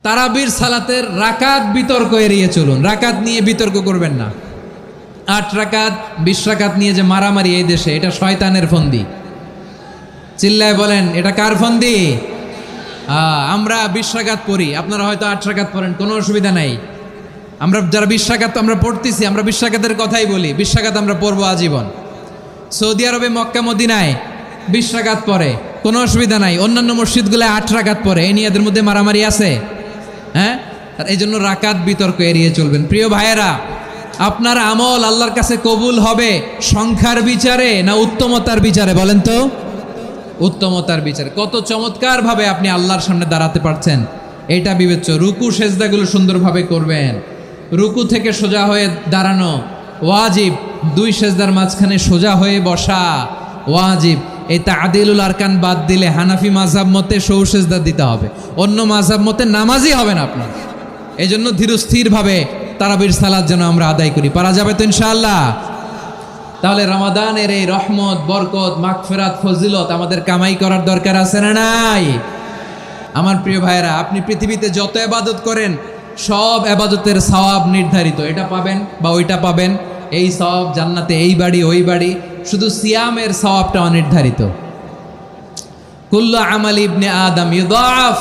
তারাবির সালাতের রাকাত বিতর্ক এড়িয়ে চলুন। রাকাত নিয়ে বিতর্ক করবেন না। 8 রাকাত 20 রাকাত নিয়ে যে মারামারি এই দেশে, এটা শয়তানের ফন্দি। চিল্লায় বলেন, এটা কার ফন্দি? আমরা 20 রাকাত পড়ি, আপনারা হয়তো 8 রাকাত পড়েন, কোনো অসুবিধা নাই। আমরা যারা 20 রাকাত আমরা পড়তেছি, আমরা 20 রাকাতের কথাই বলি। 20 রাকাত আমরা পড়বো আজীবন। সৌদি আরবে মক্কা মদিনায় 20 রাকাত পড়ে, কোনো অসুবিধা নাই। অন্যান্য মসজিদগুলো 8 রাকাত পড়ে, এই নিয়ে এদের মধ্যে মারামারি আছে? হ্যাঁ, আর এই জন্য রাকাত বিতর্ক এড়িয়ে চলবেন। প্রিয় ভাইয়েরা, আপনার আমল আল্লাহর কাছে কবুল হবে সংখ্যার বিচারে না উত্তমতার বিচারে? বলেন তো। উত্তমতার বিচারে। কত চমৎকার ভাবে আপনি আল্লাহর সামনে দাঁড়াতে পারছেন, এটা বিবেচ্য। রুকু সেজদাগুলো সুন্দরভাবে করবেন। রুকু থেকে সোজা হয়ে দাঁড়ানো ওয়াজিব, 2 সেজদার মাঝখানে সোজা হয়ে বসা ওয়াজিব। এই তাআদিলুল আরকান বাদ দিলে হানাফি মাযহাব মতে সৌ সেজদা দিতে হবে, অন্য মাযহাব মতে নামাজই হবে না আপনার। এই জন্য ধীরস্থিরভাবে তারাবির সালাত যেন আমরা আদায় করি। পারা যাবে তো ইনশাআল্লাহ? তাহলে রমাদানের এই রহমত, বরকত, মাগফিরাত, ফজিলত আমাদের কামাই করার দরকার আছে না নাই? আমার প্রিয় ভাইয়েরা, আপনি পৃথিবীতে যত ইবাদত করেন সব ইবাদতের সওয়াব নির্ধারিত। এটা পাবেন বা ওইটা পাবেন, এই সওয়াব জান্নাতে, এই বাড়ি ওই বাড়ি। শুধু সিয়ামের সওয়াবটা অনির্ধারিত। কুল্লু আমাল ইবনে আদম ইউদাফ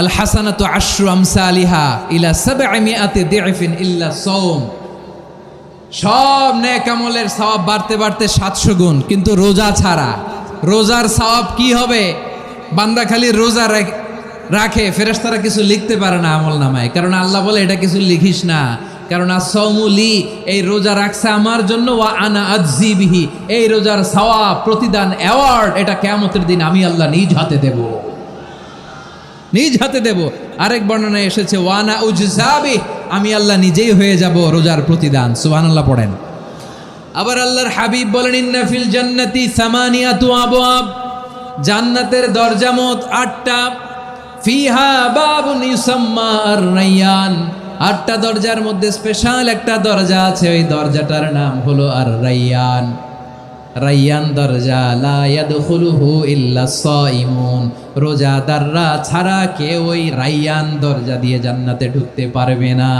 আল হাসানাতু আশরু আমসালিহা ইলা 700 দিফিন ইল্লা সাওম। সব নেক আমলের সওয়াব বাড়তে বাড়তে 700 গুণ, কিন্তু রোজা ছাড়া। রোজার সওয়াব কি হবে? বান্দা খালি রোজা রাখে, ফেরেশতারা কিছু লিখতে পারে না আমল নামায়, কারণ আল্লাহ বলে এটা কিছু লিখিস না, কারণ আসসাউমুলি, এই রোজা রাখছে আমার জন্য, ওয়া আনা আজজি বিহি, এই রোজার সওয়াব, প্রতিদান, অ্যাওয়ার্ড, এটা কিয়ামতের দিন আমি আল্লাহ নিজ হাতে দেব, নিজ হাতে দেব। আরেক বর্ণনায় এসেছে ওয়ানা উজজাবি, আমি আল্লাহ নিজেই হয়ে যাব রোজার প্রতিদান। সুবহানাল্লাহ পড়েন। আবার আল্লাহর হাবিব বলেন, ইন্না ফিল জান্নাতি সামানিয়াতু আবওয়াব, জান্নাতের দরজা মোট 8টা। ফিহা বাবুন ইউসাম্মা আর-রায়্যান, 8টা দরজার মধ্যে স্পেশাল একটা দরজা আছে, ওই দরজাটার নাম হলো আর-রায়্যান। রায়্যান দরজা, লা ইয়াদখুলুহু ইল্লা সাইমুন, রোজাদাররা ছাড়া কেউ ওই রায়্যান দরজা দিয়ে জান্নাতে ঢুকতে পারবে না।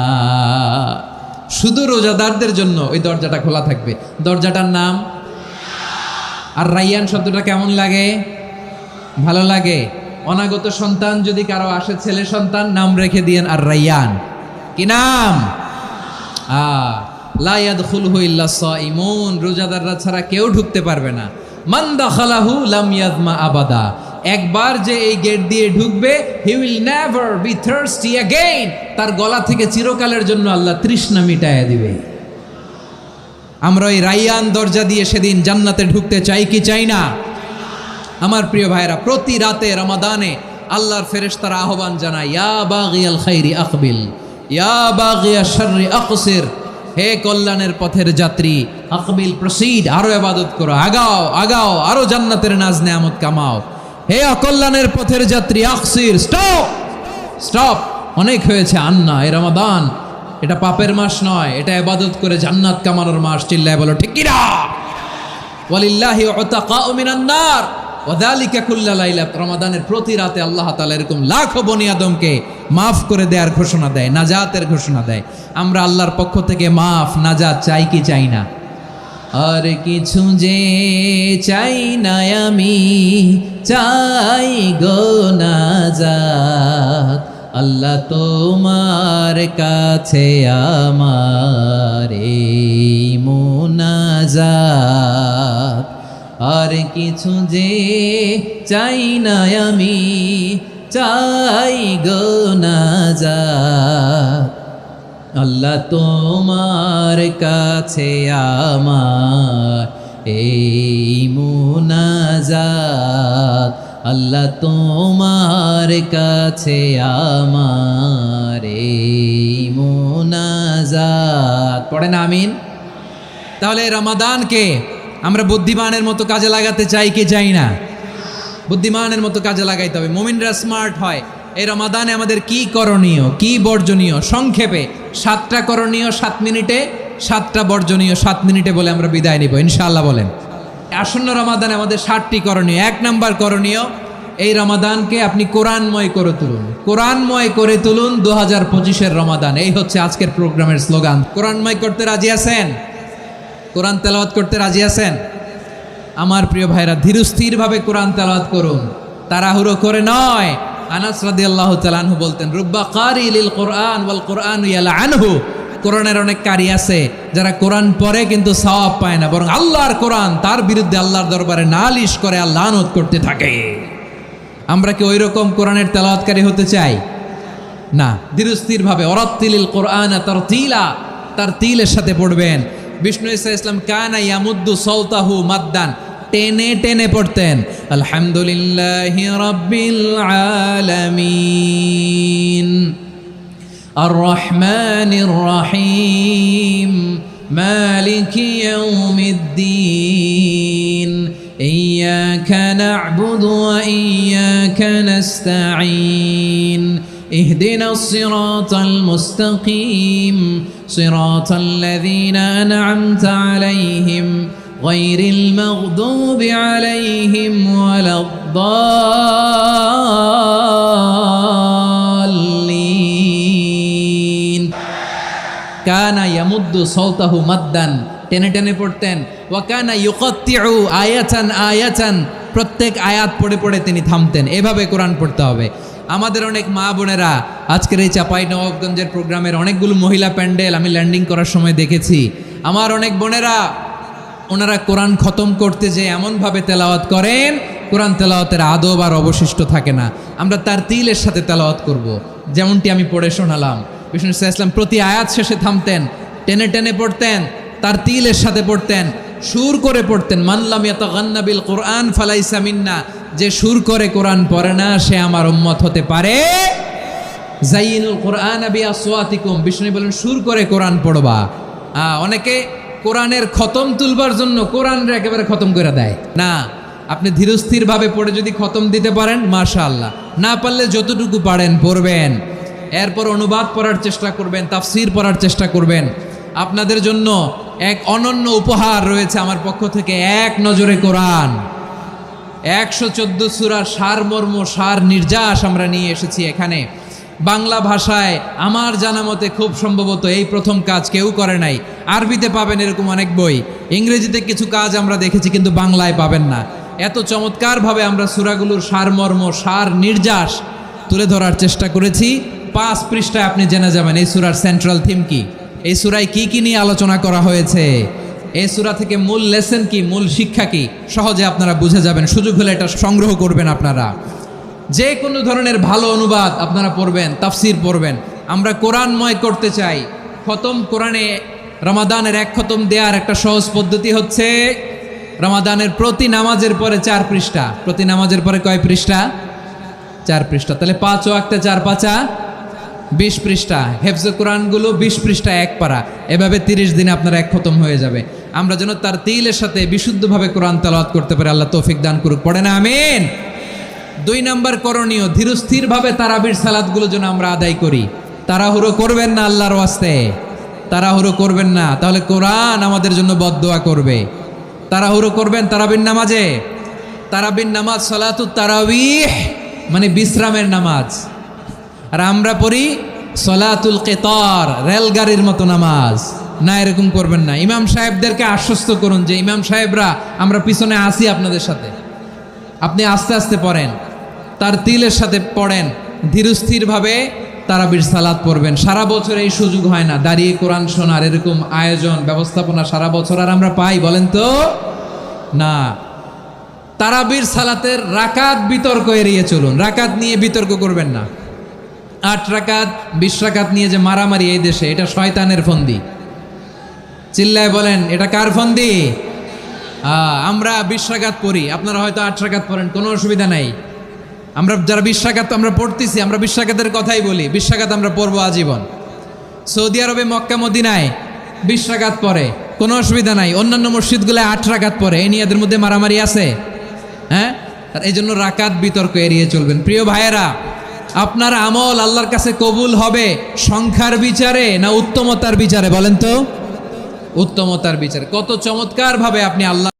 শুধু রোজাদারদের জন্য ওই দরজাটা খোলা থাকবে। দরজাটার নাম আর রায়্যান। শব্দটা কেমন লাগে? ভালো লাগে। অনাগত সন্তান যদি কারো আসে, ছেলে সন্তান, নাম রেখে দিয়েন আর রায়্যান। কি নাম? লা ইয়াদখুলুহু ইল্লা সাইমুন, রোজাদাররা ছাড়া কেউ ঢুকতে পারবে না। মান দাখালাহু লাম ইয়াজমা আবাদা, একবার যে এই গেট দিয়ে ঢুকবে, he will never be thirsty again, তার গলা থেকে চিরকালের জন্য আল্লাহ তৃষ্ণা মিটায়া দিবে। আমরা ওই রায়্যান দরজা দিয়ে সেদিন জান্নাতে ঢুকতে চাই কি চাই না? আমার প্রিয় ভাইরা, প্রতি রাতে রমাদানে আল্লাহর ফেরেশতারা আহ্বান জানায়, ইয়া বাগিয়াল খাইরি আকবিল, ইয়া বাগিয়াশ শাররি আকসির, হে কল্যাণের পথের যাত্রী, আকবিল, প্রসিড, আরো ইবাদত করো, আগাও আগাও, আরো জান্নাতের নাজ নেয়ামত কামাও। হে অকল্যাণের পথের যাত্রী, আকসির, স্টপ স্টপ, অনেক হয়েছে। আন্না, এ রমাদান এটা পাপের মাস নয়, এটা ইবাদত করে জান্নাত কামানোর মাস। চিল্লায় বলো ঠিক কি না? ওয়ালিল্লাহি উতাকাউ মিনান নার ওয়া যালিকা কুল্লা লাইলা, রমাদানের প্রতি রাতে আল্লাহ তাআলা এরকম লাখো বনি আদমকে মাফ করে দেওয়ার ঘোষণা দেয়, নাজাতের ঘোষণা দেয়। আমরা আল্লাহর পক্ষ থেকে মাফ, নাজাত চাই কি চাই না? আর কিছু যে চাই না আমি, চাই গো নাজাত, আল্লাহ তোমার কাছে আমার এই মুনাজাত। আর কিছু যে চাই না আমি, চাই গো নাজাত, আল্লাহ তোমার কাছে আমার এই মুনাজাত, আল্লাহ তোমার কাছে আমার এই মুনাজাত। পড়েন আমিন। তাহলে রমাদানকে আমরা বুদ্ধিমানের মতো কাজে লাগাতে চাই কি চাই না? বুদ্ধিমানের মতো কাজে লাগাইতে হবে। মুমিনরা স্মার্ট হয়। এই রমাদানে আমাদের কি করণীয়, কি বর্জনীয়? সংক্ষেপে 7টা করণীয় 7 মিনিটে, 7টা বর্জনীয় 7 মিনিটে বলে আমরা বিদায় নিব ইনশাআল্লাহ। বলেন, আসন্ন রমাদানে আমাদের 7টি করণীয়। 1 নাম্বার করণীয়, এই রমাদানকে আপনি কোরআনময় করে তুলুন, কোরআনময় করে তুলুন 2025-এর রমাদান। এই হচ্ছে আজকের প্রোগ্রামের স্লোগান। কোরআনময় করতে রাজি আছেন? কোরআন তেলাওয়াত করতে রাজি আছেন? আমার প্রিয় ভাইরা, ধীরস্থিরভাবে কোরআন তেলাওয়াত করুন, তাড়াহুড়ো করে নয়। আনাস রাদিয়াল্লাহু তাআলা আনহু বলতেন, রুব্বা কারি লিল কোরআন ওয়াল কোরআনু ইয়ালআনহু। কোরআনের অনেক কারি আছে যারা কোরআন পড়ে কিন্তু সওয়াব পায় না, বরং আল্লাহর কোরআন তার বিরুদ্ধে আল্লাহর দরবারে নালিশ করে আর লানত করতে থাকে। আমরা কি ওইরকম কোরআনের তেলাওয়াতকারী হতে চাই? না। ধীরস্থিরভাবে ওয়ারাত্তিলিল কোরআনা তারতিলা, তারতিলের সাথে পড়বেন। বিষ্ণু ঈসা ইসলাম কানা ইয়ামুদ্দু সাওতাহু মাদ্দান, টেনে টেনে পড়তেন। আলহামদুলিল্লাহি রাব্বিল আলামিন আর রহমানির রহিম মালিকি ইয়াউমিদ্দিন ইয়্যাকা না'বুদু ওয়া ইয়্যাকা নাস্তাঈন اهدنا الصراط المستقيم صراط الذين أنعمت عليهم غير المغضوب عليهم ولا الضالين كان يمد صوته مدا টেনে টেনে পড়তেন। ওয়া কানা ইউকাত্তিউ আয়াতান আয়াতান, প্রত্যেক আয়াত পড়ে পড়ে তিনি থামতেন। এভাবে কোরআন পড়তে হবে। আমাদের অনেক মা বোনেরা আজকের এই চাঁপাইনবাবগঞ্জের প্রোগ্রামের অনেকগুলো মহিলা প্যান্ডেল আমি ল্যান্ডিং করার সময় দেখেছি। আমার অনেক বোনেরা ওনারা কোরআন খতম করতে যে এমনভাবে তেলাওয়াত করেন, কোরআন তেলাওয়াতের আদব আর অবশিষ্ট থাকে না। আমরা তারতিলের সাথে তেলাওয়াত করব, যেমনটি আমি পড়ে শোনালাম। বিষ্ণু ইসলাম প্রতি আয়াত শেষে থামতেন, টেনে টেনে পড়তেন, তারতিলের সাথে পড়তেন, সুর করে পড়তেন। মানলাম ইয়াতাগান্না বিল কোরআন ফালাইসা মিন্না, যে সুর করে কোরআন পড়ে না সে আমার উম্মত হতে পারে। জাইনুল কোরআন বিআসওয়াতিকুম, বিষ্ণু বলেন সুর করে কোরআন পড়বা। অনেকে কোরআনের খতম তুলবার জন্য কোরআনরে একেবারে খতম করে দেয় না। আপনি ধীরস্থিরভাবে পড়ে যদি খতম দিতে পারেন মাশাআল্লাহ, না পারলে যতটুকু পারেন পড়বেন। এরপর অনুবাদ পড়ার চেষ্টা করবেন, তাফসির পড়ার চেষ্টা করবেন। আপনাদের জন্য এক অনন্য উপহার রয়েছে আমার পক্ষ থেকে, এক নজরে কোরআন 114 সূরার সারমর্ম, সার নির্যাস আমরা নিয়ে এসেছি এখানে। বাংলা ভাষায় আমার জানা মতে খুব সম্ভবত এই প্রথম কাজ কেউ করে নাই। আরবিতে পাবেন এরকম অনেক বই, ইংরেজিতে কিছু কাজ আমরা দেখেছি, কিন্তু বাংলায় পাবেন না। এত চমৎকারভাবে আমরা সূরাগুলোর সারমর্ম, সার নির্যাস তুলে ধরার চেষ্টা করেছি। 5 পৃষ্ঠায় আপনি জেনে যাবেন এই সূরার সেন্ট্রাল থিম কি, এই সূরায় কি কি নিয়ে আলোচনা করা হয়েছে, এই সূরা থেকে মূল লেসন কি, মূল শিক্ষা কি, সহজে আপনারা বুঝে যাবেন। সুযোগ হলে এটা সংগ্রহ করবেন। আপনারা যে কোনো ধরনের ভালো অনুবাদ আপনারা পড়বেন, তাফসির পড়বেন। আমরা কোরআনময় করতে চাই। খতম কোরআনে রমাদানের 1 খতম দেওয়ার একটা সহজ পদ্ধতি হচ্ছে রমাদানের প্রতি নামাজের পরে 4 পৃষ্ঠা। প্রতি নামাজের পরে কয় পৃষ্ঠা? 4 পৃষ্ঠা। তাহলে 5 ওয়াক্তে 4 পাঁচা 20 পৃষ্ঠা। হেফজে কোরআনগুলো 20 পৃষ্ঠা 1 পারা। এভাবে 30 দিনে আপনার 1 খতম হয়ে যাবে। আমরা যেন তার তিলের সাথে বিশুদ্ধভাবে কোরআন তেলাওয়াত করতে পারি। আল্লাহ তৌফিক দান করুক। পড়ে না আমিন। 2 নম্বর করণীয়, ধীরস্থিরভাবে তারাবির সালাতগুলো যেন আমরা আদায় করি। তাড়াহুড়ো করবেন না, আল্লাহর ওয়াস্তে তাড়াহুড়ো করবেন না, তাহলে কোরআন আমাদের জন্য বদদোয়া করবে। তাড়াহুড়ো করবেন তারাবির নামাজে। তারাবির নামাজ সালাতুত তারাবিহ মানে বিশ্রামের নামাজ। আর আমরা পড়ি সলাতুল কেতার, রেলগাড়ির মতো নামাজ। না, এরকম করবেন না। ইমাম সাহেবদেরকে আশ্বস্ত করুন যে ইমাম সাহেবরা আমরা পিছনে আসি আপনাদের সাথে, আপনি আস্তে আস্তে পড়েন, তার তিলের সাথে পড়েন, ধীরস্থিরভাবে তারাবির সালাত পড়বেন। সারা বছর এই সুযোগ হয় না দাঁড়িয়ে কোরআন শোনার, এরকম আয়োজন ব্যবস্থাপনা সারা বছর আর আমরা পাই বলেন তো না। তারাবির সালাতের রাকাত বিতর্ক এড়িয়ে চলুন। রাকাত নিয়ে বিতর্ক করবেন না। 8 রাকাত 20 রাকাত নিয়ে যে মারামারি এই দেশে, এটা শয়তানের ফন্দি। চিল্লায় বলেন এটা কার ফন্দি? আমরা 20 রাকাত পড়ি, আপনারা হয়তো 8 রাকাত পড়েন, কোনো অসুবিধা নাই। আমরা যারা 20 রাকাত আমরা পড়তেছি, আমরা 20 রাকাতের কথাই বলি। 20 রাকাত আমরা পড়বো আজীবন। সৌদি আরবে মক্কা মদিনায় 20 রাকাত পড়ে, কোনো অসুবিধা নাই। অন্যান্য মসজিদগুলো 8 রাকাত পড়ে, এই নিয়ে এদের মধ্যে মারামারি আছে? হ্যাঁ, এই জন্য রাকাত বিতর্ক এড়িয়ে চলবেন। প্রিয় ভাইয়েরা, আপনার আমল আল্লাহর কাছে কবুল হবে সংখ্যার বিচারে না উত্তমতার বিচারে? বলেন তো। উত্তমতার বিচারে। কত চমৎকার ভাবে আপনি আল্লাহ